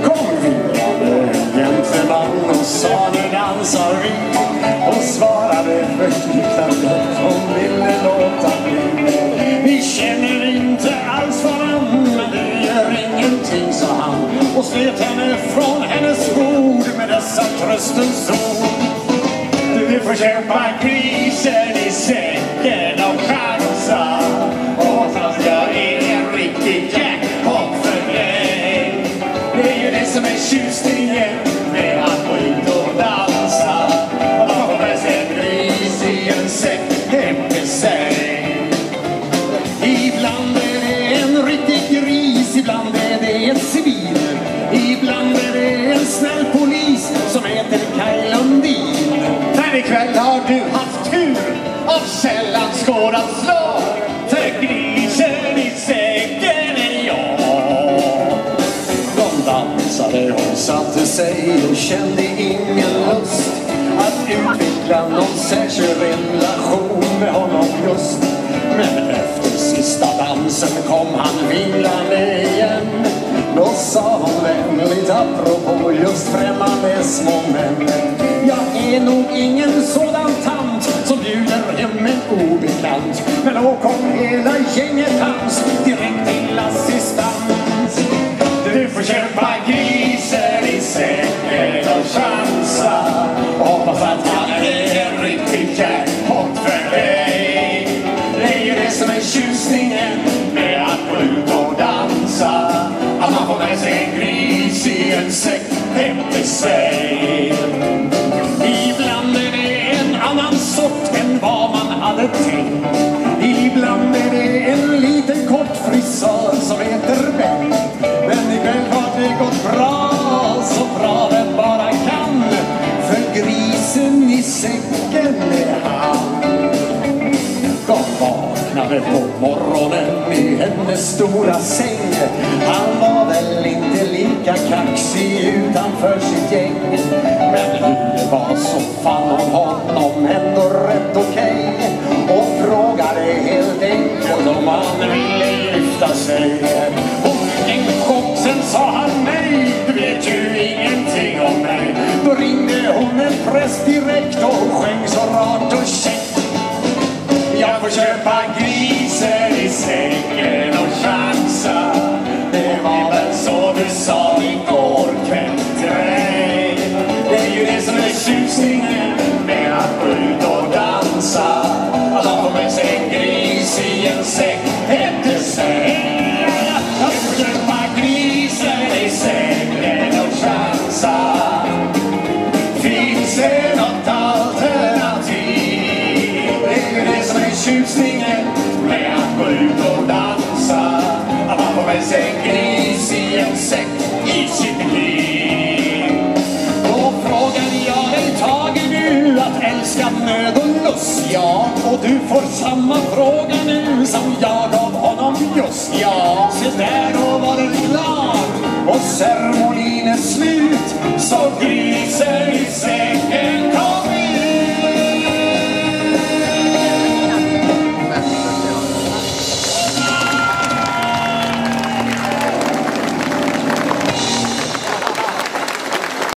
Kom vinnande gentleman och sa nu dansar vi. Och svarade förknickande som ville låta bli. Vi känner inte alls varann, men det gör ingenting, sa han. Och slet henne från hennes bord med dessa tröstens ord. Du får köpa grisen i säcken och chansa. Och fast jag är en riktig jackpot för dig. Det är ju det som är tjusningen med att gå ut och dansa. Och man får med sig en gris i en säck hem till sig. Ibland är det en riktig gris, ibland är det en civil. Ibland är det en snäll polis som heter Kaj Lundin. Men ikväll har du haft tur av sällan skådat slag. För grisen i säcken är jag. De dansade och satte sig och kände ingen lust att utveckla någon särskild relation med honom just. Men efter sista dansen kom han vinglande igen. Då sa hon vänligt apropå just främmande små män. Jag är nog ingen sådan tant som bjuder hem en obekant. Men då kom hela gänget hans direkt till assistans. Du får köpa grisen i säcken och chansa. Och hoppas att han är en riktig jackpot för dig. Det är ju det som är tjusningen med att gå ut och dansa. Att man får med sig en gris i en säck hem till sig. Ibland är det en annan sort än vad man hade tänkt. Ibland är det en liten kort frisör som heter Ben. Men ikväll har det gått bra, så bra den bara kan. För grisen i säcken är han. De vaknade på morgonen i hennes stora säng. Han var väl inte lika kaxig utanför sitt gäng. Men det var soffan om honom ändå rätt okej. Och frågade helt enkelt om han ville gifta sig. Och en chock, sen sa han nej, du vet ju ingenting om mig. Då ringde hon en präst direkt och sjöng så rart och käckt. Jag får köpa grisen i säcken och chansa. Det var väl så du sa igår kväll till mig. Det är ju det som är tjusningen med att gå ut och dansa. Att man får med sig en gris i en säck hem till sig. Jag får köpa grisen i säcken och chansa. Finns det något alternativ? Det är det som är tjusningen med att gå ut och dansa. Att man får med sig en gris i en säck i sitt liv. Då frågade jag dig, Tage, du att älska nöd och lust, ja. Och du får samma fråga nu som jag gav honom just, ja. Så där då var det klart och ceremonin är slut. Så grisen